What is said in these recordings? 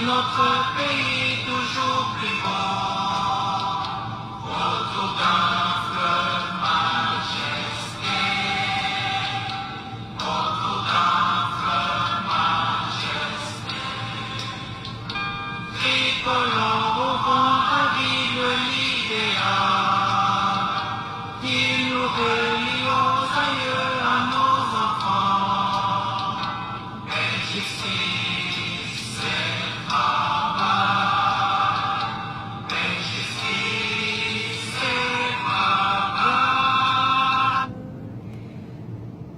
Notre pays toujours plus fort, autour d'un fleuve majesté, autour d'un fleuve majesté. Tricolore au vent ravive l'idéal, qui nous relie aux aïeux, à nos enfants. Et justice, c'est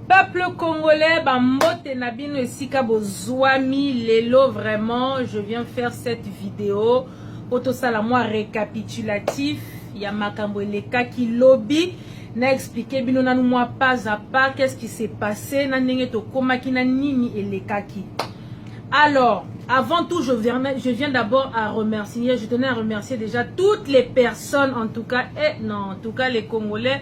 peuple congolais, bambote nabino esika bozwami lelo, vraiment je viens faire cette vidéo pour sala moi récapitulatif ya makambo elekaki lobby na expliquer bino nanu moi pas à pas qu'est-ce qui s'est passé na ndenge to komaki na nini elekaki. Alors avant tout je viens d'abord à remercier, je tenais à remercier déjà toutes les personnes en tout cas, et non en tout cas les Congolais,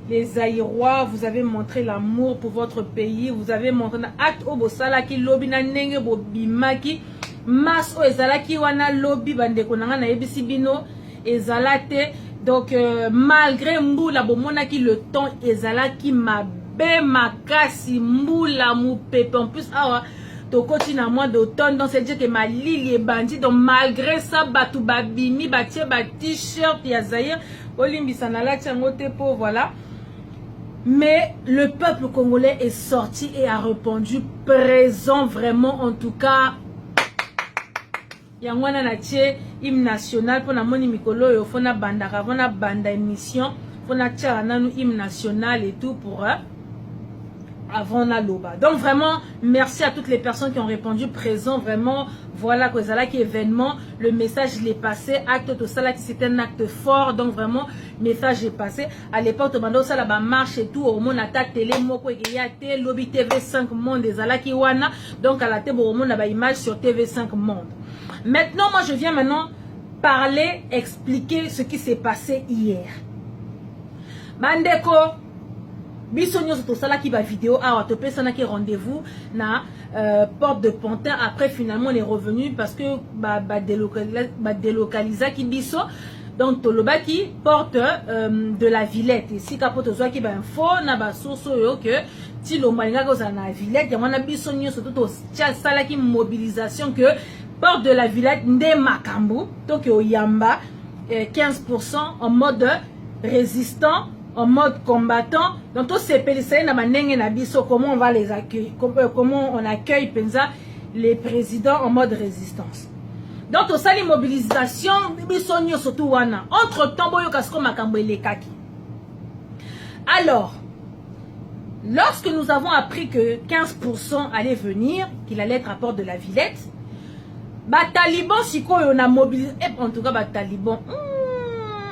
les Aïrois, vous avez montré l'amour pour votre pays, vous avez montré acte au bosalaki lobby na nenge bobimaki mas o ezalaki wana lobby bandeko nanga na yebisi bino ezalate. Donc malgré mbula bomonaki le temps ezalaki mabe makasi mbula mupepe en plus awa tokoti na mois d'automne, donc c'est dire que malili est bandit. Donc malgré ça batu babimi batie ba t-shirt ya Zaïre olimbisa na la tiangote po voilà. Mais le peuple congolais est sorti et a répondu présent vraiment en tout cas. Yangwana na tie hymne national pour na moni mikolo yo fona bandaka fona banda émission fona tia nanu hymne national et tout pour avant la loba. Donc vraiment merci à toutes les personnes qui ont répondu présent, vraiment voilà que ça qui événement, le message l'est passé, acte tout ça là qui c'était un acte fort, donc vraiment message est passé. À l'époque to bando ça là ba marche et tout au monde attaque télé moko et y a té lobby TV5 monde des alaki wana, donc à la télé au monde ba image sur TV5 monde. Maintenant moi je viens maintenant parler, expliquer ce qui s'est passé hier. Bandeko biso nyonso tosala ki ba vidéo awa topesana ki rendez-vous na porte de Pantin. Après finalement on est revenu parce que ba délocalisa ki biso, donc toloba ki porte de la Villette ici kapoto zwa ki ba info na ba source yo que ti lo malinga ko za na Villette ya mwana biso nyonso to tia sala ki mobilisation que porte de la Villette nde makambu donc o yamba 15% en mode résistant, en mode combattant. Donc tous ces policiers na manenge na biso, comment on va les accueillir, comment on accueille penza les présidents en mode résistance. Donc tout ça les mobilisations biso nyo surtout wana entre temps boyo kasko makambo elekaki. Alors lorsque nous avons appris que 15% allait venir, qu'il allait être à Porte de la Villette, bah taliban siko on a mobilisé, en tout cas bah taliban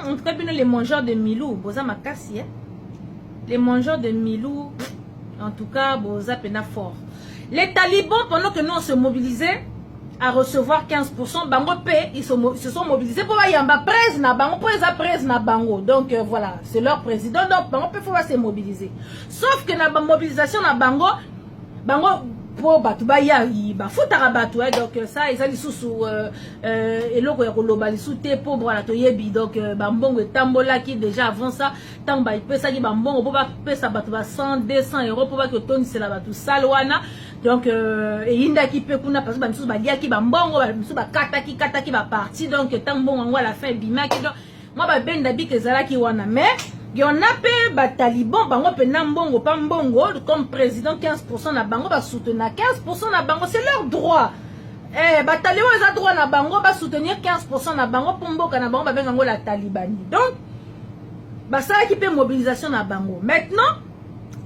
en tout cas, les mangeurs de Milou, boza makasi, les mangeurs de Milou, en tout cas, boza pena fort. Les talibans, pendant que nous on se mobilisait à recevoir 15%, bango paie, ils se sont mobilisés pour yamba presse na bango, pour les presse na bango. Donc voilà, c'est leur président, donc bango peut faut se mobiliser. Sauf que na mobilisation na bango, bango pour batu ba ya ba futara batu, donc ça ils allaient sous eloko ya koloba lisu te pour voilà to yebi, donc bambongo tambola qui déjà avant ça tant ba pesa ki bambongo pour ba pesa batu ba 100 200 euros pour ba que toni c'est la batu salwana. Donc et inda ki pe kuna parce que ba misu ba lia ki bambongo ba misu ba kata ki ba parti, donc tambongo à la fin bimaki. Donc moi ba benda bi ke zala ki wana, mais Il y en a peu taliban bango pe nambongo pas mbongo comme président 15% na bango ba soutenir 15% na bango c'est leur droit. Taliban ils ont droit na bango ba soutenir 15% na bango pour mboka na bango ba bengango la talibani. Donc ça qui peut mobilisation na bango. Maintenant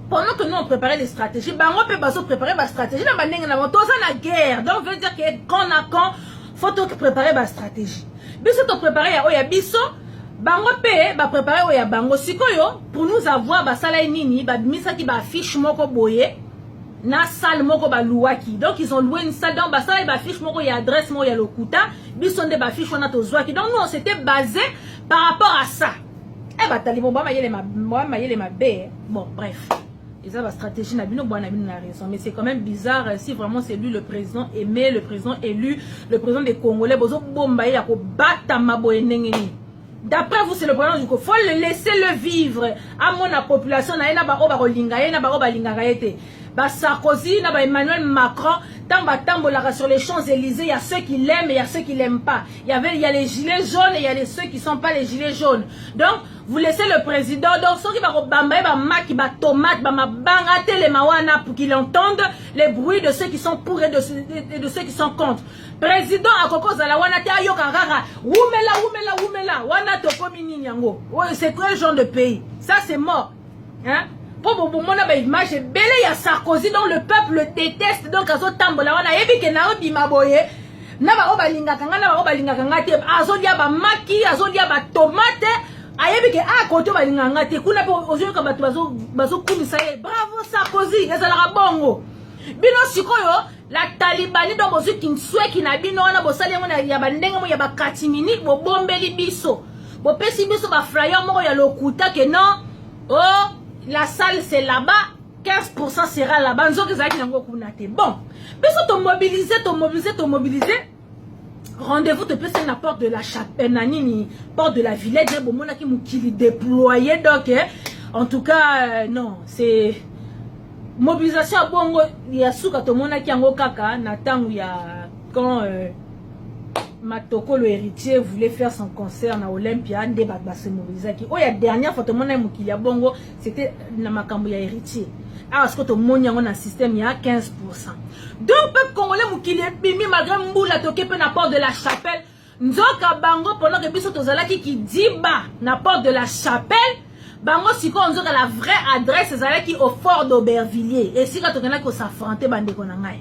pendant que nous on préparait les stratégies, bango peut baso préparer ba stratégie na bandenga na bango toza na guerre. Donc veut dire que quand faut tout préparer ba stratégie. Biso to préparer ya oya biso bango pe ba préparer oya bango sikoyo pour nous avoir ba sala nini ba misa ki ba affiche moko boye na salle moko ba louaki. Donc ils ont loué une salle donc ba sala ba affiche moko ya adresse moko ya lokuta biso nde ba affiche wana to zwaki. Donc nous on s'était basé par rapport à ça. Ba talibo ba mayele ma bé. Bon bref. Et ça va stratégie na bino bon na bino na raison mais c'est quand même bizarre si vraiment c'est lui le président aimé, le président élu, le président des Congolais bozo bomba ya ko bata maboye ndengeni. D'après vous, c'est le problème du coup. Faut le laisser le vivre. À mon population, na ena ba oba rolinga, na ba oba linga gaete. Ba Sarkozy, na ba Emmanuel Macron, tant ba tambola sur les Champs-Élysées, il y a ceux qui l'aiment et il y a ceux qui l'aiment pas. Il y a les gilets jaunes et il y a ceux qui sont pas les gilets jaunes. Donc, vous laissez le président, donc ceux qui va bamba, ba maki, ba tomate, ba ma bangate les mawana pour qu'ils entendent les bruits de ceux qui sont pour et de ceux qui sont contre. Président à Koko Zala wana te ayoka rara wumela wana to komi nini yango. C'est quel genre de pays? Ça c'est mort. Hein? Pour mona ba image belé ya Sarkozy donc le peuple le déteste donc azo tambola wana yebi ke na obima boye na ba obalinga kanga te azo dia ba maki azo dia ba tomate ayebi ke a koto balinga te kuna po ozo ka batu bazo kumisa ye bravo Sarkozy ezala bongo bino sikoyo la talibani do bozu kinswe kinabino wana bosali yango na ya bandenge mo ya bakati minute bo bombeli biso bo pesi biso ba flyer moko ya lokuta que non oh la salle c'est là-bas 15% sera là-bas nzoki zaki nango kuna te bon biso to mobiliser rendez-vous te pesi na porte de la chapelle nanini porte de la Villette bo mona ki mukili déployé donc en tout cas non c'est mobilisation à bongo ya suka to mona ki yango kaka na tangu ya quand Matoko le héritier voulait faire son concert na Olympia nde ba se mobiliser ki o ya dernière fois to mona mukili ya bongo c'était na makambo ya héritier parce que to mona yango na système ya 15%. Donc peuple congolais mukili bimi malgré mbula to kepe na porte de la chapelle nzoka bango pendant que biso to zalaki ki diba na porte de la chapelle bango siko on zoka la vraie adresse ezalaki au fort d'Aubervilliers et si ka tokena ko s'affronter bandeko na ngai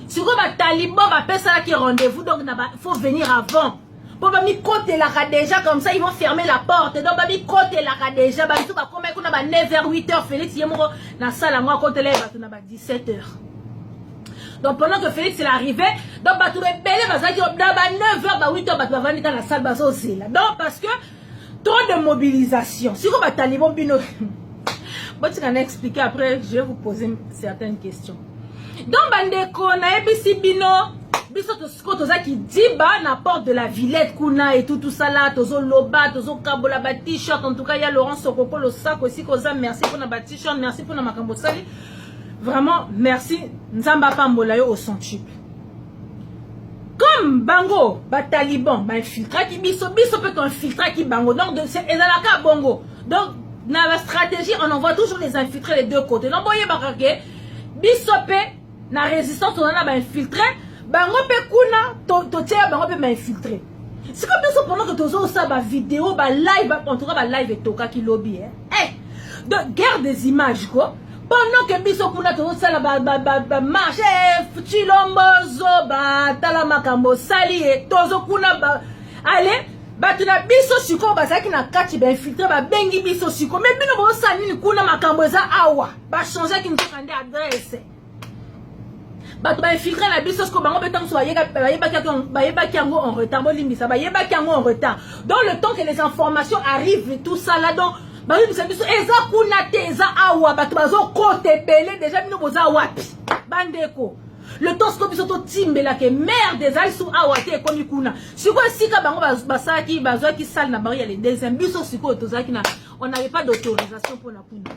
siko ba taliban ba pesa ki rendez-vous donc faut venir avant pour ba mi côté la déjà comme ça ils vont fermer la porte donc ba mi côté la déjà ba tout ba comme kuna ba 9h 8h Félix yemoko na salle moi côté là ba na ba 17h. Donc pendant que Félix est arrivé donc ba tout belé ba zaki na ba 9h ba 8h ba vandi dans la salle ba so là donc parce que trop de mobilisation. Si vous battez les bino, bon tu vas expliquer après. Je vais vous poser certaines questions. Donc bandeko na ebisi bino, biso to skoto za ki diba na porte de la Villette kuna et tout ça là, tozo loba, tozo kabola ba t-shirt. En tout cas il y a Laurent Sokoko le sac aussi koza. Merci pour na ba t-shirt, merci pour na makambo sali. Vraiment merci. Nzamba pambola yo au centuple. Comme bango, ba taliban, ba infiltra qui biso peut infiltrer qui bango. Donc c'est ezalaka bongo. Donc dans la stratégie, on envoie toujours les infiltrés les deux côtés. Donc boye bakake biso pe na résistance on a ba infiltré, bango pe kuna to tia bango pe ma infiltré. C'est comme biso pendant que tozo ça ba vidéo, ba live, en tout cas ba live et toka ki lobby de guerre des images quoi. Pendant que biso kuna to sala ba marche chilombozo ba tala makambo sali et tozo kuna ba allez ba tuna biso siko ba saki na kati ba infiltrer ba bengi biso siko mais bino bo sani ni kuna makambo za awa ba changer ki nzokande adresse ba to ba infiltrer na biso siko bango betam so ba yeba ki yango en retard bo limbisa ba yeba ki yango en retard dans le temps que les informations arrivent et tout ça là donc bah oui, biso eza kuna te eza awa bato bazo kote belé déjà bino boza wapi bandeko le temps que biso to timbela ke merde ezali sou awa te ekomi kuna siko sika bango basaki bazwaki salle na bari ya les deuxième biso siko tozaki na on n'avait pas d'autorisation pour na kuna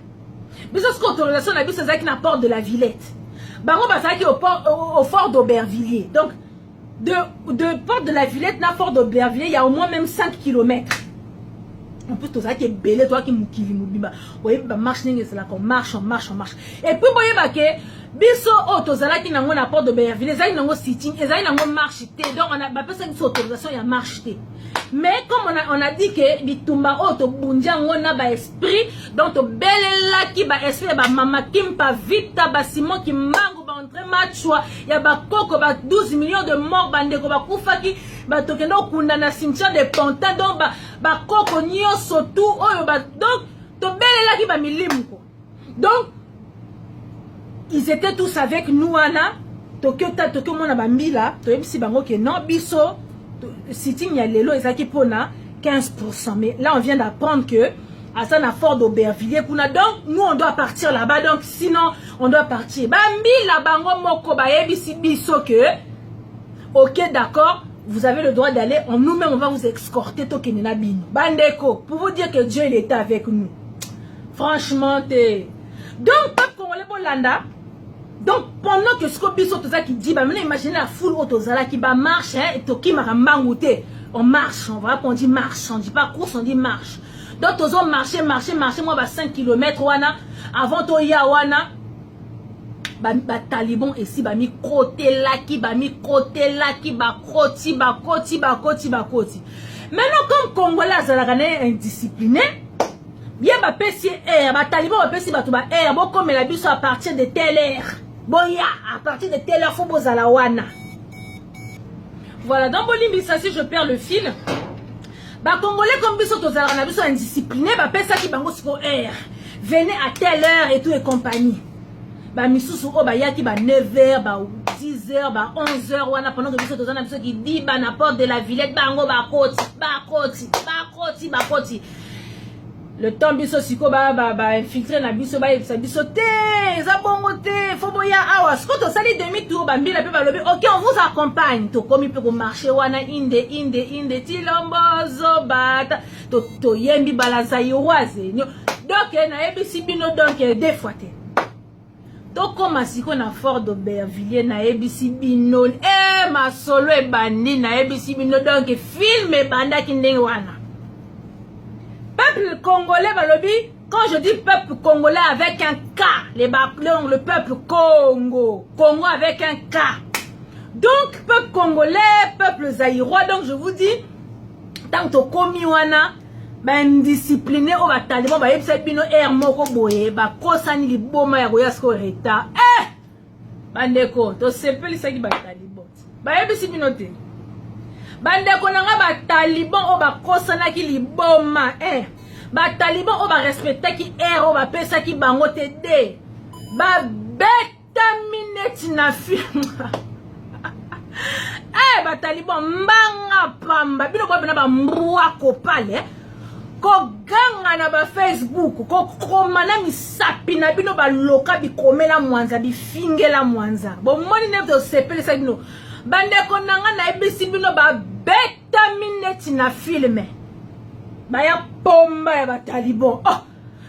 biso siko autorisation na biso ezaki na porte de la Villette bango basaki au fort d'Aubervilliers donc de porte de la Villette na fort d'Aubervilliers il y a au moins même 5 km. en plus toi qui est belé toi qui mukili mubimba voyez ba marche ninge c'est là qu'on marche on marche et puis voyez ba que biso otozala ki nango na porte de Berville ezali nango sitting ezali nango marche té donc on a ba pesa une autorisation ya marche té mais comme on a dit que bitumba oto bunja ngona ba esprit donc to belela ki ba esprit ba mama kimpa vita ba simon ki mango ba entre machwa ya ba koko ba 12 millions de morts bande ko ba kufaki ba tokendo kunda na cimetière de Ponta donc ba koko nyonso tout oyo ba donc to belela ki ba milimu ko donc ils étaient tous avec nous Anna Tokyo mona bambila to yebisi bango ke non biso sitting ya lelo ezaki pona 15% mais là on vient d'apprendre que à ça na Fort d'Aubervilliers kuna donc nous on doit partir là-bas donc sinon on doit partir bambila bango moko ba yebisi biso que OK d'accord vous avez le droit d'aller en nous-mêmes on va vous escorter to kenena bino bandeko pour vous dire que Dieu il était avec nous franchement donc peuple congolais bolanda. Donc pendant que ce que biso toza qui dit bah maintenant imaginez la foule autozala qui ba marche hein et toki marambangouté on marche on va on dit marche on dit pas course on dit marche donc tozo marcher moi ba 5 km wana avant to ya wana ba taliban ici ba mi côté là qui ba koti maintenant comme congolais azala indiscipliné bien ba pesi air ba taliban ba pesi ba to ba air bo comme la biso à partir de telle heure boya à partir de telle heure faut bozala wana voilà dans Bolimbi ça si je perds le fil ba congolais comme biso tozala na biso indiscipliné ba pesa ki bango siko air venez à telle heure et tout et compagnie ba misusu o ba yaki ba 9h ba 10h ba 11h wana pendant que biso tozana biso qui dit ba na porte de la Villette bango ba koti le temps biso siko ba infiltré na biso ba biso te za bongo te faut boya awa siko to sali demi tour ba mbila pe ba lobi OK on vous accompagne to komi pe ko marcher wana inde tilombozo bata to yembi balanza yowaze donc na ebisi bino donc deux fois te to koma siko na Fort d'Aubervilliers na ebisi bino ma solo e bandi na ebisi bino donc film e banda ki ndenge wana. Peuple congolais, balobi, quand je dis peuple congolais avec un K, le peuple Congo avec un K. Donc, peuple congolais, peuple zaïrois, donc je vous dis, tant que komi wana, ben discipliné au batalion, ba yebisa bino air moko boye, ba kosani li boma ya goya sko reta. Bandeko, to sepeli saki batalion. Ba yebisi bino te. Bandeko nanga ba taliban o ba kosana ki li boma ba taliban o ba respecta ki o ba pesa ki bango te de ba beta minute na film ba taliban mbanga pamba bino ba bina ba mrua ko pale ko ganga na ba Facebook ko komana misapi na bino ba loka bi komela mwanza bi fingela mwanza bo moni ne to sepele sa bino bandeko nanga na ebisi bino ba beta minute na filme ba ya pomba ya bataliban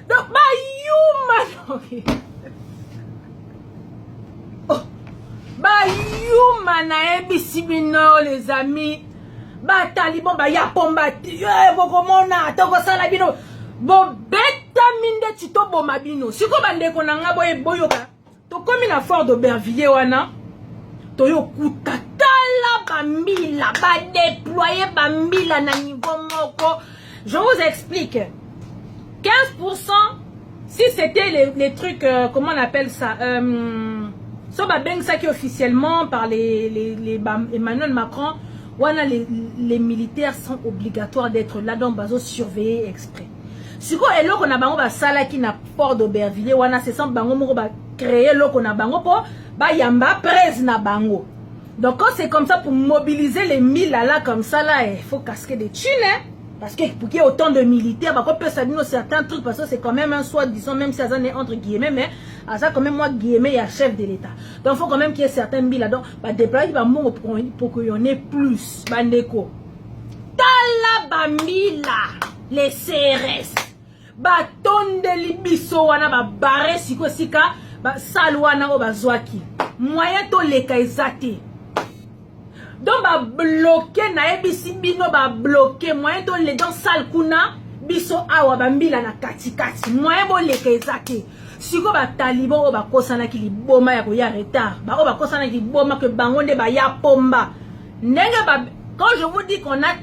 donc ba human ba human na ebisi bino les amis ba taliban ba ya pomba bokomona toko sala bino bo beta minute to boma bino siko bandeko nanga boyoka to komi na Fort d'Aubervilliers wana toyo kuta tala bambila ba déployer bambila na niveau moko. Je vous explique. 15% si c'était les trucs comment on appelle ça so ba beng ça qui officiellement par Emmanuel Macron wana les militaires sont obligatoires d'être là donc bazo surveiller exprès. Siko eloko na bango ba sala ki na Fort d'Aubervilliers wana c'est sans bango moko ba créer loko na bango po ba yamba presse na bango. Donc quand c'est comme ça pour mobiliser les 1000 là comme ça là il faut casquer des thunes hein? Parce que pour qu'il y ait autant de militaires bah, on peut savoir certains trucs parce que c'est quand même un soit disons même si ça est entre guillemets mais à ça quand même moi guillemets il y a chef de l'état. Donc il faut quand même qu'il y ait certains 1000 là donc bah déployer bah pour qu'il y en ait plus bandeko. Tala bamila les CRS bah tonde libiso wana bah barre siko sika bah salwana o bah zwaki moyen to leka ezate. Donc ba bloquer na ebisi bino ba bloquer moyen to les dans salle kuna biso awa bambila na katikati moyen boleka ezake siko bataliban oyo bakosanaki liboma ya koya retard bao bakosanaki liboma ke bango nde baya pomba ndenge quand je vous dis qu'on a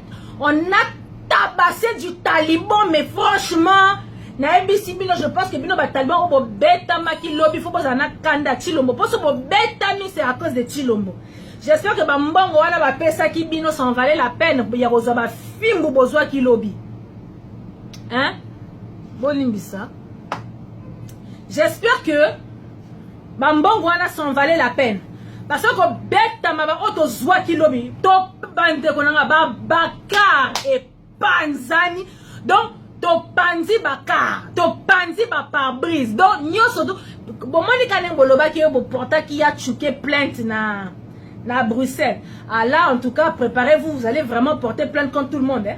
tabassé du taliban mais franchement na ebisi bino je pense que bino bataliban oyo bobetamaki lobi fo bozala na kanda Chilombo poso bobetami c'est à cause de Chilombo. J'espère que bambongo wana bapesaki bino ça en valait la peine ya kozwa bafimbu bozwaki lobi. Hein? Bolimbisa. J'espère que bambongo wana ça en valait la peine. Parce que beta maba oto zwaki lobi to bande konanga ba bakar et panzani donc to panzi bakar to panzi ba pare-brise donc nyoso to bomoni kaneng bolobaki yo bo porta ki ya chuke plainte na Bruxelles. Ah là, en tout cas, préparez-vous, vous allez vraiment porter plainte contre tout le monde. Hein?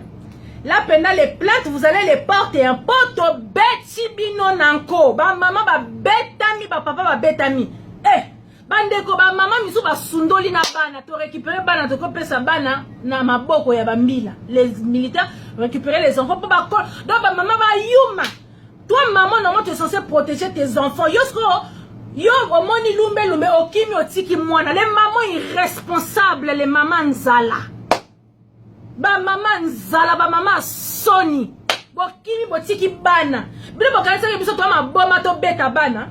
Là, pendant les plaintes, vous allez les porter. Un poto beti bino nanko. Ba maman ba betami, ba papa ba betami. Eh, bandeko ba maman misu ba sundoli na bana. To récupérer bana, to kopesa bana na maboko ya bambila. Les militaires récupérer les enfants pour ba kol. Donc ba maman ba yuma. Toi maman, normalement tu es censé protéger tes enfants. Yosko yo omoni lumbe okimi otiki mwana les mamans irresponsables les mamans nzala ba maman nzala ba maman soni bokimi botiki bana bino bokanisa biso to maboma to beta bana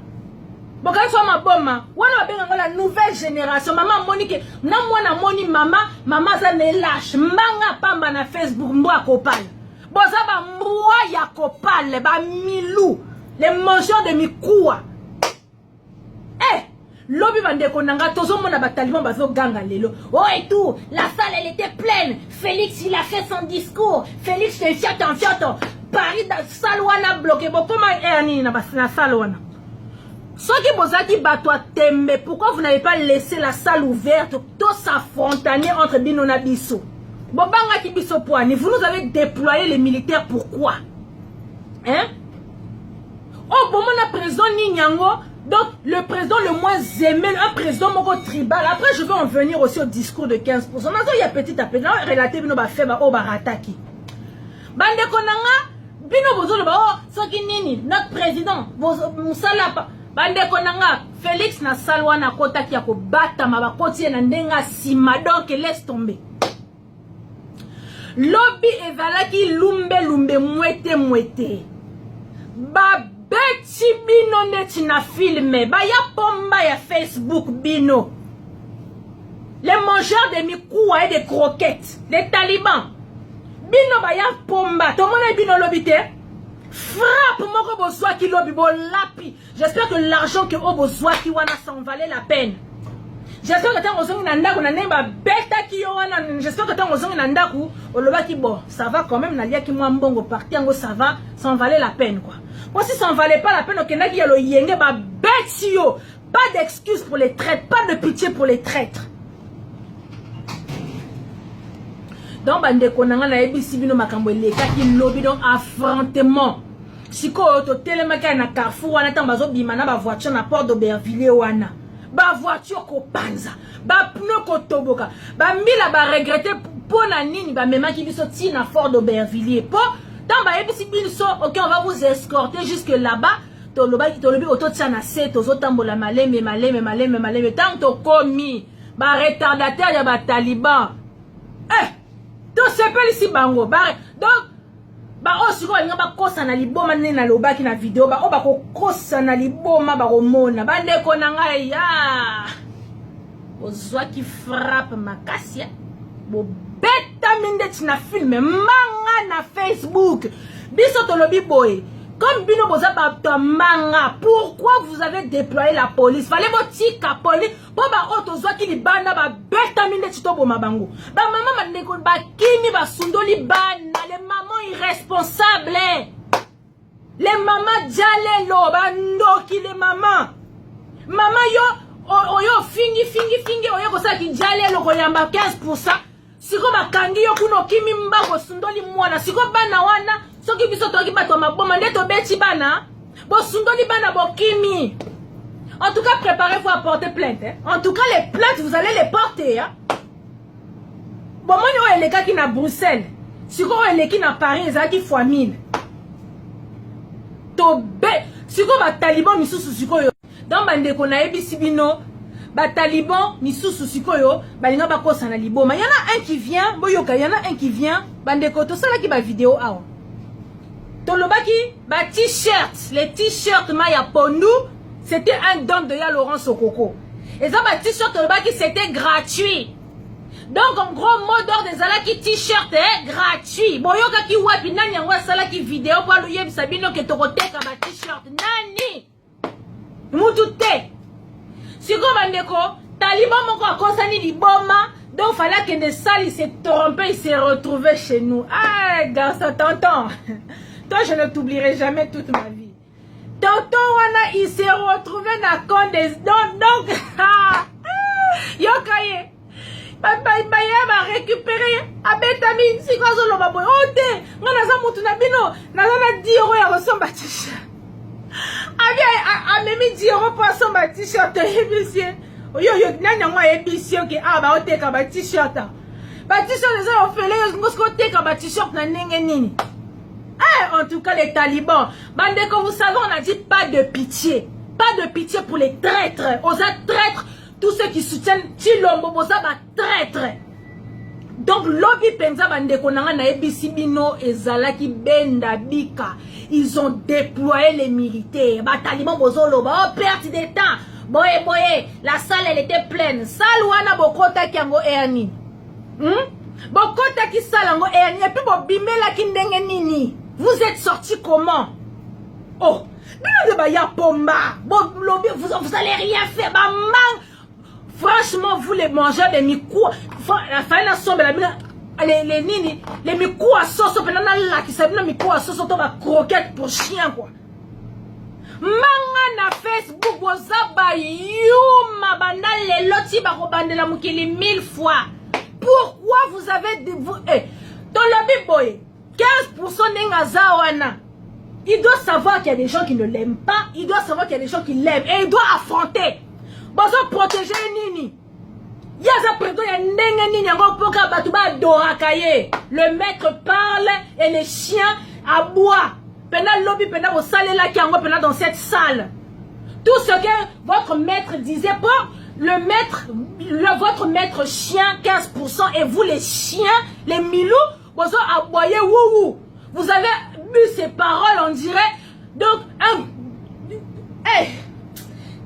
bokanisa maboma wana babenga la nouvelle génération maman monique na mwana moni mama za ne lâche mbanga pamba na Facebook mbwa kopal boza ba mbwa ya kopal ba milou les mangeurs de mikuwa. Eh, lobi bandeko nanga tozo mona bataliban bazo ganga lelo. Oh et tout, la salle elle était pleine. Félix il a fait son discours. Félix fait fiaton. Paris dans salle wana bloqué. Bon comment erni na salle wana. Soki bozaki batwa tembe, pourquoi vous n'avez pas laissé la salle ouverte tout s'affronter entre bino na biso? Bobanga ki biso poani, vous nous avez déployé les militaires pourquoi? Hein? Oh bon mon président ni nyango. Donc, le président le moins aimé, un président moko tribal. Après, je vais en venir aussi au discours de 15%. Il y a petit à petit, relaté, bino ba feba o barataki. Bande konanga, bino bozo le ba o, soki nini, notre président, musala pa. Bande konanga, Félix na salwa na kota ki yako bata mabakoti na ndenga sima. Donc, laisse tomber. Lobby evalaki lumbe mwete. Beti bino neti na filme ba ya pomba ya Facebook bino les mangeurs de mikuwa et de croquettes les talibans bino ba ya pomba to mona bino lobite frappe moko bozwa ki lobi bo lapi. J'espère que l'argent que o bozwa ki wana s'en valait la peine. J'espère que tant ozongi na ndaku na nemba beta ki yo wana. J'espère que tant ozongi na ndaku olobaki bon ça va quand même na lia ki mwa mbongo parti yango ça va s'en valait la peine quoi. Moi si ça en valait pas la peine okendaki ya lo yenge ba beti yo. Pas d'excuses pour les traîtres, pas de pitié pour les traîtres. Donc bandeko nanga na ebisi bino makambo eleka ki lobi donc affrontement. Siko to telemaka na Carrefour wana tant bazo bima na ba voiture na porte d'Aubervilliers wana. Ba voiture ko panza, ba pneu ko toboka, ba mbila ba regretter pour na nini ba memaki biso ti na Fort d'Aubervilliers. Po tant ba ebisi biso OK on va vous escorter jusque là-bas. To lobi auto tia na se to zo tambola maleme tant to komi ba retardataire ya ba taliban. To s'appelle ici bango. Donc ba osiko nga ba kosa na liboma nena lobaki na vidéo ba o ba ko kosa na liboma ba romona bande ko na ngai ya ozwa ki frappe makasi bo beta mindet na film manga na Facebook biso to lobi boy comme bino boza ba to manga pourquoi vous avez déployé la police fallait botika police po ba auto zwa ki libanda ba beta mindet to boma bango ba mama mandeko ba kimi ba sundoli bana les mamans irresponsables les mamans jalelo ba ndoki les mamans mama yo oyo fingi oyo ko sa ki jalelo ko yamba 15% siko bakangi yo kuno kimi mbako sundoli mwana siko bana wana soki biso toki bato maboma ndeto beti bana bo sundoli bana bo kimi. En tout cas préparez-vous à porter plainte hein? En tout cas les plaintes vous allez les porter hein? Bon moi yo eleka ki na Bruxelles siko eleki na Paris ezaki fois 1000 Siko ba taliban misusu sikoyo. Dans bandeko na ebisi bino, ba taliban misusu sikoyo, balinga bakosa na liboma. Y en a un qui vient, boyoka, y en a un qui vient, bandeko to sala ki ba vidéo awa. Tolobaki ba t-shirt, les t-shirts Maya Pondu, c'était un don de ya Laurent Sokoko. Et ça ba t-shirt tolobaki c'était gratuit. Donc en gros mot d'ordre des ala qui t-shirt est gratuit. Boyoka ki wapi nani yango sala ki vidéo pour le yeb sabino ke tokoteka ba t-shirt nani. Mutu te. Siko bandeko, taliban moko akonsani liboma, donc fallait que des salles il s'est trompé, il s'est retrouvé chez nous. Ah, garçon, tonton. Toi, je ne t'oublierai jamais toute ma vie. Tonton Wana, il s'est retrouvé dans le compte des... Donc, yokaye. Papa, il m'a récupéré. Abetami, si quoi zo loba boy. Oh, te, ngana za mutu na bino, na 10 € ya ressemble à t-shirt. A memi 10 € pour son t-shirt monsieur. Yo nanya ngwa ebisio ke ba oteka ba t-shirt. Ba t-shirt les ont fait les ngosko teka ba t-shirt na ndenge nini. En tout cas les talibans, bande comme vous savez on a dit pas de pitié. Pas de pitié pour les traîtres. Aux traîtres, tous ceux qui soutiennent Chilombo boza ba traître. Donc lobby penza bande konanga na ebisi bino ezalaki benda bika. Ils ont déployé les militaires. Bah, taliban bozolo, bah, perte de temps. Boye, boye, la salle, elle était pleine. Salle wana bokota ki yango erni. Bokota ki salle yango erni. Et puis, bobime la ki ndenge nini. Vous êtes sortis comment? Oh, bino de ba ya pomba. Vous allez rien faire. Bah, man. Franchement, vous les mangeurs de mikou. La fin la sombre, la bina. Les nini, les mikou à sauce, pendant la qui s'appelle mikou à sauce, on va croquette pour chien quoi. Manga na Facebook, wozaba yuma banda les loti barobande la mukili 1000 fois. Pourquoi vous avez vous dans le boy 15% n'engazawana. Il doit savoir qu'il y a des gens qui ne l'aiment pas, il doit savoir qu'il y a des gens qui l'aiment et il doit affronter. Besoin protéger nini. Le maître parle et les chiens aboient. Dans cette salle. Tout ce que votre maître disait, votre maître chien 15% et vous les chiens, les milous, vous aboyez wouhou. Vous avez bu ces paroles, on dirait. Donc,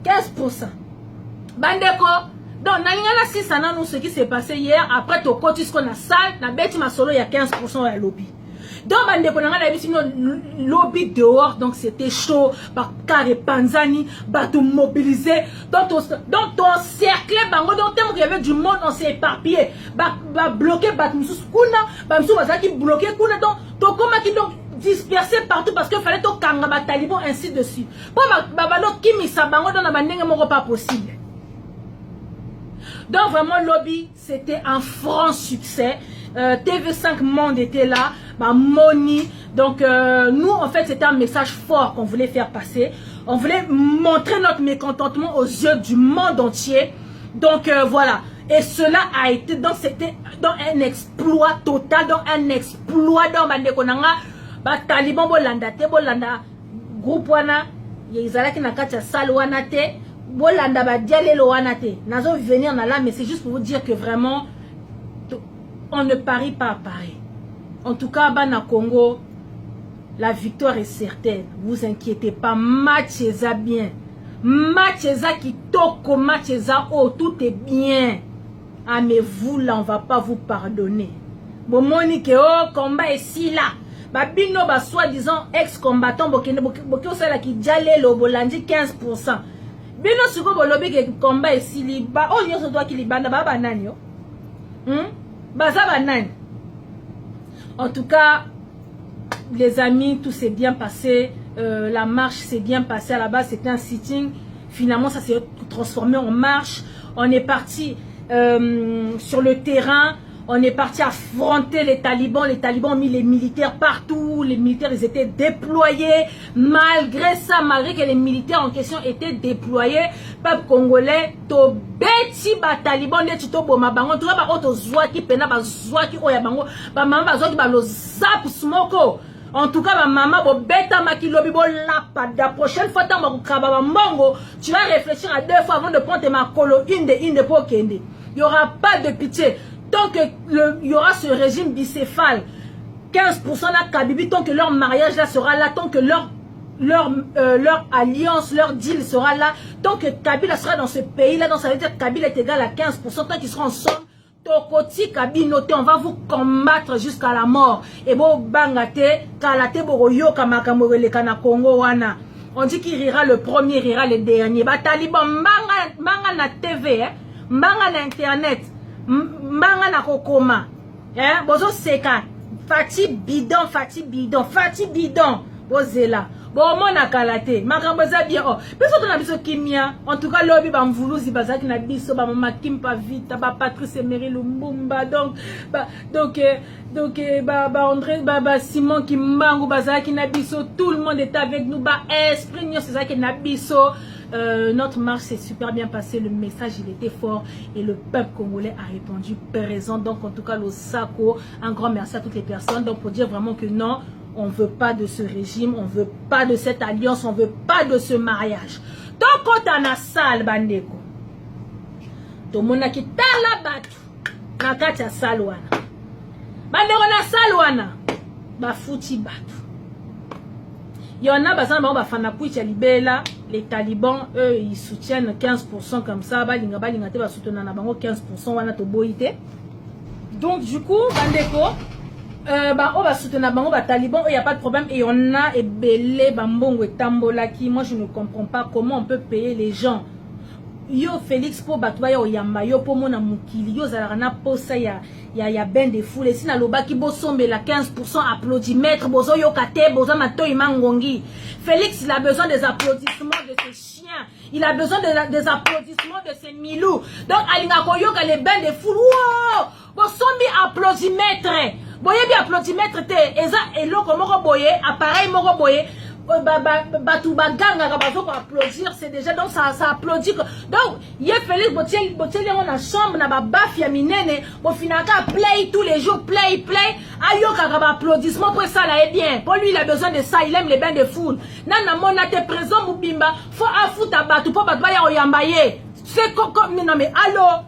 15%. Bandeko. Donc, n'ayana si ça n'a nous ce qui s'est passé hier, après ton côté, ce qu'on a salle, na bête ma solo, il y a 15% à lobby. Donc, bandeko, n'ayana la lobby dehors, donc c'était chaud, par carré panzani, bah tout mobilisé, donc ton cercle, bango, donc, il y avait du monde, on s'est éparpillé, bah bloqué, bah tout kuna, bah msou, bah qui bloqué, kuna, donc, ton comment qui donc, dispersé partout parce qu'il fallait ton kanga, bah taliban, ainsi de suite. Pour bah l'autre qui mis ça, bango, dans la bandenge, mon pas possible. Donc vraiment lobby c'était un franc succès. TV5 Monde était là, Moni. Donc nous en fait c'était un message fort qu'on voulait faire passer. On voulait montrer notre mécontentement aux yeux du monde entier. Donc voilà. Et cela a été donc c'était dans un exploit total, dans un exploit dans Bandekonanga, Taliban bolanda te bolanda groupe wana yezalaki na kati ya salle wana te. Bolanda ba dialelo wana te. Nazo venir na là mais c'est juste pour vous dire que vraiment on ne parie pas à Paris. En tout cas bana Congo la victoire est certaine. Vous inquiétez pas, match eza bien. Match eza kitoko, match eza oh tout est bien. Ah mais vous là on va pas vous pardonner. Bon monique oh combat ici là. Babino ba soi-disant ex-combattant bokene bokosala ki dialelo bolandi 15%. Bino suko bolobi ke combat ici liba oh nyoso doit ki libanda baba nani yo baza banani. En tout cas les amis tout s'est bien passé, la marche s'est bien passée. À la base c'était un sitting, finalement ça s'est transformé en marche. On est parti sur le terrain. On est parti affronter les talibans. Les talibans ont mis les militaires partout. Les militaires, ils étaient déployés. Malgré ça, malgré que les militaires en question étaient déployés, peuple congolais, to beti ba taliban de tito boma bango. Tu vois, ba oto zwa ki pena ba zwa ki oya bango. Ba mama ba zwa ki ba lo zap smoko. En tout cas, ma maman, bon, bêta makilobi, bon, la prochaine fois, tant mbongo, tu vas réfléchir à 2 fois avant de prendre ma colo, une de pour kende. Il n'y aura pas de pitié. Tant que il y aura ce régime bicéphale, 15% la Kabibi, tant que leur mariage là sera là, tant que leur alliance, leur deal sera là, tant que Kabila sera dans ce pays-là, donc ça veut dire que Kabila est égal à 15%, tant qu'ils seront ensemble. Tokoti Kabinote, on va vous combattre jusqu'à la mort. Et bon, bangate, kalate boroyo kamakamorele kana Congo wana. On dit qu'il rira le premier, rira le dernier. Bah Taliban, manga na TV, manga na internet, manga na kokoma. Bozo seka, fati bidon, bozela. Bon, mon a kalate, makamboza bien. Oh, personne n'a biso kimia. En tout cas, lobby bam voulou zibazaki na biso ba mama Kimpa Vita, ba Patrice Emery Lumumba. Donc André, Simon Kimbangu bazaki na biso. Tout le monde est avec nous. Ba esprit nyo c'est ça qui na biso. Notre marche s'est super bien passé, le message il était fort et le peuple congolais a répondu présent. Donc en tout cas, le Sako, un grand merci à toutes les personnes. Donc pour dire vraiment que non, on ne veut pas de ce régime, on ne veut pas de cette alliance, on ne veut pas de ce mariage. Donc quand on a salle, bandeko, tout le monde a quitté la batu, na kati ya salle wana. Bandeko na salle wana, ba fouti batu. Il y en a, les talibans, eux, ils soutiennent 15% comme ça. Donc, du coup, bandeko, on va soutenir les talibans, il n'y a pas de problème. Et on a ébélé Bambongo et Tambola qui, moi, je ne comprends pas comment on peut payer les gens. Yo Félix po batwa yo yamba yo po mona mukili yo zarana posa ya ben de foule si na lobaki bo sombe la 15% applaudimètre bozo yo kate bozo mato imangongi. Félix il a besoin des applaudissements de ses chiens, il a besoin des applaudissements de ses milous. Donc alinga ko yo ka les ben de foule wow bo sombi applaudimètre boye bi applaudimètre te eza eloko moko boye appareil moko boye Batou baganga kabazo applaudir c'est déjà donc ça applaudit donc hier Félix botiel on a chambre na ba baf ya minene bo finaka play tous les jours play ayoka ka applaudissement pour ça là est bien pour lui il a besoin de ça il aime les bains de foule nana mona te présent mubimba faut afuta batou pour batou ya oyambaye c'est comme non mais allô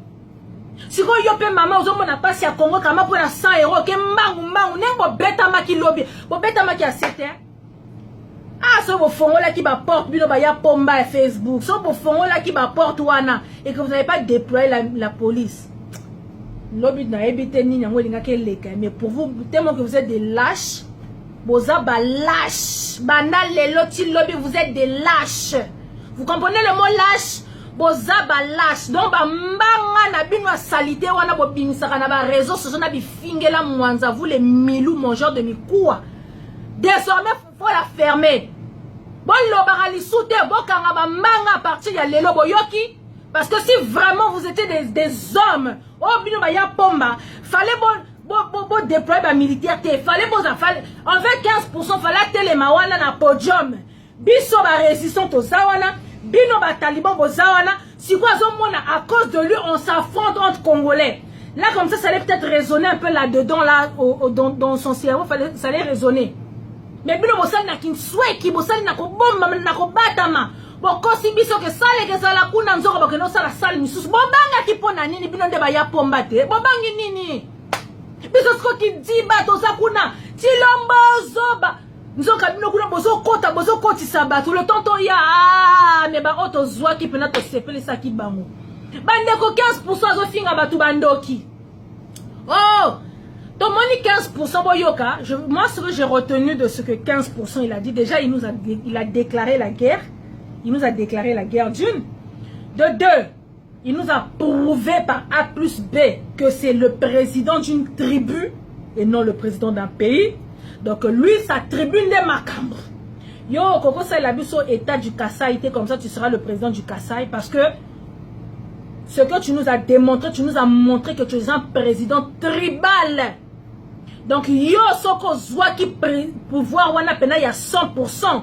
si ko yo pe mama ozo mona passe ya Congo kama pour na 100 € ke mbangu nembo beta maki lobby bo beta maki a 7 hein. Ah, ce beau fond là qui va porte, bino ba ya pomba Facebook, ce beau fond là qui va porte wana et que vous n'avez pas déployé la police. Lobby na ebité ni nyango linga ke leka mais pour vous tellement que vous êtes des lâches, boza ba lâche, banal les loti lobby vous êtes des lâches. Vous comprenez le mot lâche? Boza ba lâche. Donc ba mbanga na bino salité wana bo bimisaka na ba réseaux sociaux na bi fingela mwanza vous les milou mangeurs de mikoua. Désormais faut la fermer. Bon l'obarali soute bokanga ba manga à partir ya lelo boyoki parce que si vraiment vous étiez des hommes oh bino ba ya pomba fallait bon déployer ba militaire te fallait envers 15% fallait telema wana na podium biso ba résistants to zawana bino ba taliban bo zawana si quoi mona à cause de lui on s'affronte entre Congolais là comme ça allait peut-être résonner un peu là dedans là dans son cerveau ça allait résonner. Mais bino bosali na kinsweki bosali na kobomba na kobatama bokosi biso ke sale ke sala kuna nzoko bakeno sala sale misusu bobanga kipona nini bino nde ba ya pomba te bobangi nini biso sko ki diba to sakuna tilombo zoba nzoka bino kuna bozo kotisa bato le tonton ya me ba oto zwa ki pena to sepele saki bango bandeko 15% zo finga batu bandoki oh donc, moni 15% boyoka, moi ce que j'ai retenu de ce que 15% il a dit, déjà il a déclaré la guerre. Il nous a déclaré la guerre d'une. De deux, il nous a prouvé par A plus B que c'est le président d'une tribu et non le président d'un pays. Donc lui, sa tribu n'est macabre. Yo, Koko Salabiso, état du Kassai, comme ça tu seras le président du Kassai parce que ce que tu nous as démontré, tu nous as montré que tu es un président tribal. Donc, yo soko zwa ki pouvoir wana pena ya 100%.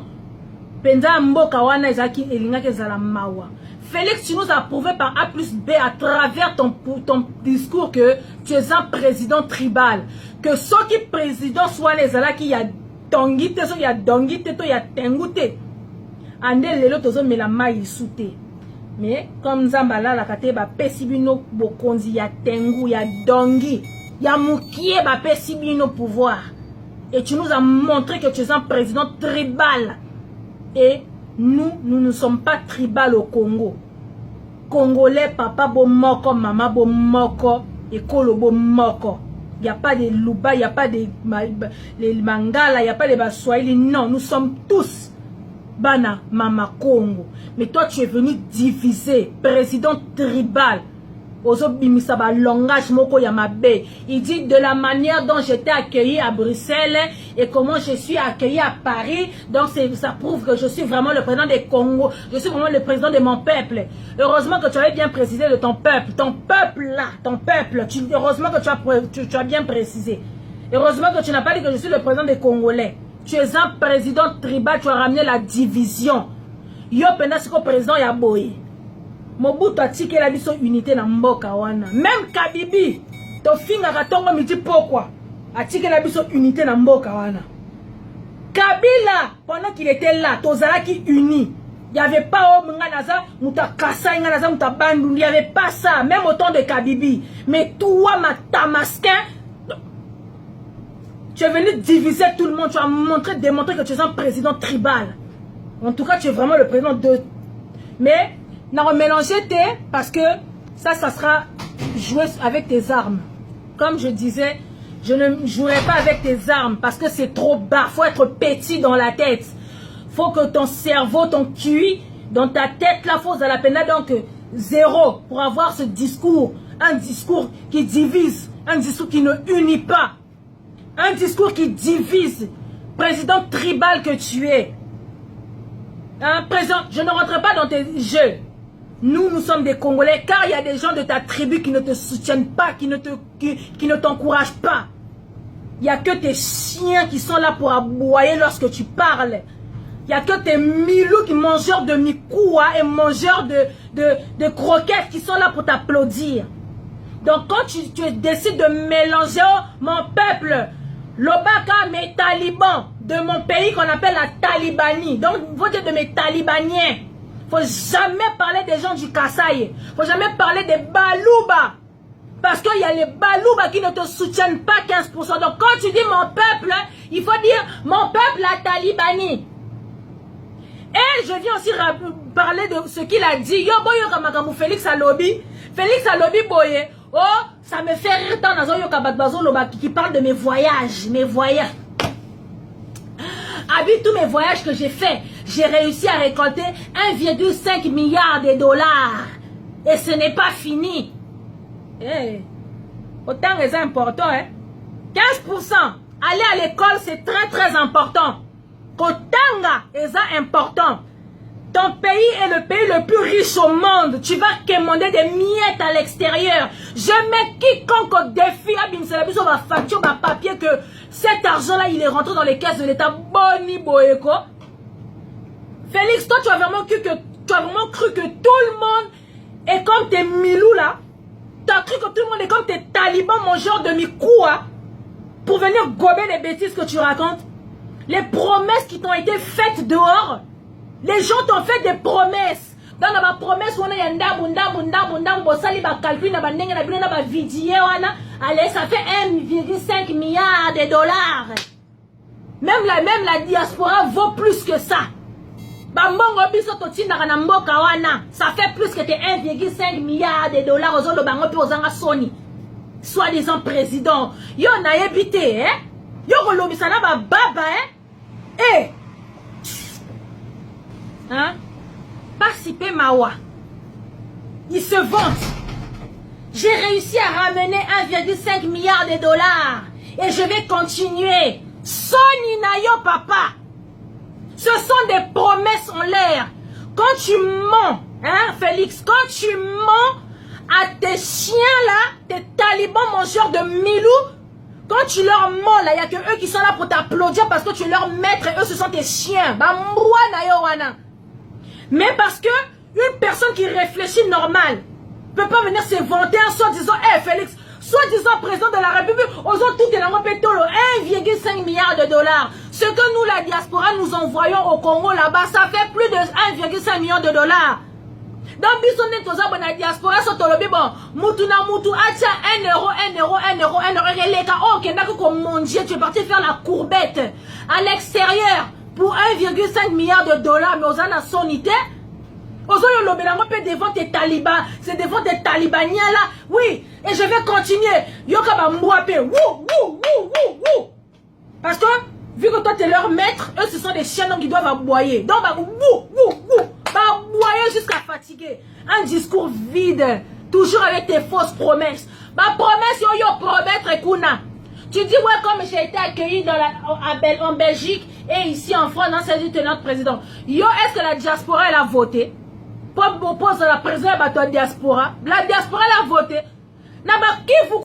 Penda mboka wana ezaki elinga ke zala mawa. Félix, tu nous as prouvé par A plus B à travers ton discours que tu es un président tribal. Que ce qui président soit les ala qui y a tongi te, so ya dongi te, to ya tengu te. Ande lelo tozo me la maï souté. Mais comme Zambala la kate ba pesibino bokonzi ya tengu ya dongi ya mukie ba pesibino pouvoir. Et tu nous as montré que tu es un président tribal. Et nous ne sommes pas tribal au Congo. Congolais, papa bo moko, maman bo moko, ekolo bo moko. Il n'y a pas de Luba, il n'y a pas de Mangala, il n'y a pas de Baswahili. Non, nous sommes tous Bana, Mama Congo. Mais toi, tu es venu diviser, président tribal. Langage moko yamabe. Il dit de la manière dont j'étais accueilli à Bruxelles et comment je suis accueilli à Paris. Donc ça prouve que je suis vraiment le président des Congo. Je suis vraiment le président de mon peuple. Heureusement que tu avais bien précisé de ton peuple. Ton peuple là, ton peuple. Heureusement que tu as bien précisé. Heureusement que tu n'as pas dit que je suis le président des Congolais. Tu es un président tribal. Tu as ramené la division. Yo penasiko président Yaboye. Mobutu atiki la biso unité na mboka wana. Même Kabibi, to finga katongo midi pourquoi atiki la biso unité na mboka wana. Kabila, pendant qu'il était là, tozalaki uni. Il n'y avait pas Mnganaza, Moutakasa, Nganaza, Moutabandu, il n'y avait pas ça, même au temps de Kabibi. Mais toi, ma tamasquin, tu es venu diviser tout le monde, tu as montré, démontré que tu es un président tribal. En tout cas, tu es vraiment le président de... Mais... Non, mélanger parce que ça sera jouer avec tes armes. Comme je disais, je ne jouerai pas avec tes armes parce que c'est trop bas. Faut être petit dans la tête. Faut que ton cerveau, ton QI, dans ta tête, là, faut à la peine donc 0 pour avoir ce discours. Un discours qui divise, un discours qui ne unit pas. Un discours qui divise. Président tribal que tu es. Président, je ne rentre pas dans tes jeux. Nous sommes des Congolais, car il y a des gens de ta tribu qui ne te soutiennent pas, qui ne t'encouragent pas. Il n'y a que tes chiens qui sont là pour aboyer lorsque tu parles. Il n'y a que tes milous qui mangeurs de mikoua et mangeurs de croquettes qui sont là pour t'applaudir. Donc quand tu décides de mélanger mon peuple, l'Obaka, mes talibans, de mon pays qu'on appelle la Talibanie. Donc vous êtes de mes talibaniens. Faut jamais parler des gens du Kasaï. Faut jamais parler des Balouba. Parce qu'il y a les Balouba qui ne te soutiennent pas 15%. Donc quand tu dis mon peuple, il faut dire mon peuple la Talibanie. Et je viens aussi parler de ce qu'il a dit. Yo boyo kamakamu Félix Alobi. Félix Alobi boye. Oh, ça me fait rire tant dans yo kabakbazo loba qui parle de mes voyages. Mes voyages. Avec tous mes voyages que j'ai faits, j'ai réussi à récolter 1,5 milliard de dollars. Et ce n'est pas fini. Hey. Autant que c'est important, hein. 15%. Aller à l'école, c'est très très important. Kotanga est important. Ton pays est le pays le plus riche au monde. Tu vas commander des miettes à l'extérieur. Je mets quiconque au défi à Bimselabiso va facture, va papier que cet argent-là, il est rentré dans les caisses de l'État. Boni Boeko. Félix, toi, tu as vraiment cru que tout le monde est comme tes milous là. Tu as cru que tout le monde est comme tes talibans mangeurs de mikoua pour venir gober les bêtises que tu racontes. Les promesses qui t'ont été faites dehors. Les gens t'ont fait des promesses. Dans ma promesse, on a un allez, ça fait 1,5 milliard de dollars. Même la diaspora vaut plus que ça. Ça fait plus que tes 1,5 milliard de dollars aux autres Sony. Soi-disant président. Yo na évité, hein? Yo kolobisana ba baba, hein? Eh! Hein? Participer Mawa. Il se vante. J'ai réussi à ramener 1,5 milliard de dollars. Et je vais continuer. Sony Nayo papa. Ce sont des promesses en l'air. Quand tu mens, hein Félix, quand tu mens à tes chiens là, tes talibans mangeurs de milou, quand tu leur mens là, il n'y a que eux qui sont là pour t'applaudir parce que tu es leur maître et eux ce sont tes chiens. Mais parce que une personne qui réfléchit normal peut pas venir se vanter en soi disant, hé Félix, soi-disant président de la République, aux autres tout est dans mon pétrole, 1,5 milliard de dollars. Ce que nous, la diaspora, nous envoyons au Congo là-bas, ça fait plus de 1,5 million de dollars. Donc, biso net aux abonnés la diaspora, so tolobi bon, mutu na mutu, atia 1 euro, 1 euro, 1 euro, 1 euro, releka, oh, kenako comme mon Dieu, tu es parti faire la courbette à l'extérieur pour 1,5 milliard de dollars, mais aux ana sonité. Ozoyo lobelango peut devant tes talibans, c'est devant tes talibaniens là, oui, et je vais continuer. Yoka ba mbouape, wou, wou, wou, wou, wou. Parce que, vu que toi t'es leur maître, eux ce sont des chiens donc ils doivent aboyer. Donc, bah, wou, wou, wou, bah, aboyer jusqu'à fatiguer. Un discours vide, toujours avec tes fausses promesses. Bah, promesse, yo, promettre, kuna. Tu dis, ouais, comme j'ai été accueilli en Belgique et ici en France, dans cette de notre président. Yo, est-ce que la diaspora, elle a voté? Pour poser la présidente de la diaspora. La diaspora, elle a voté. N'a pas qui vous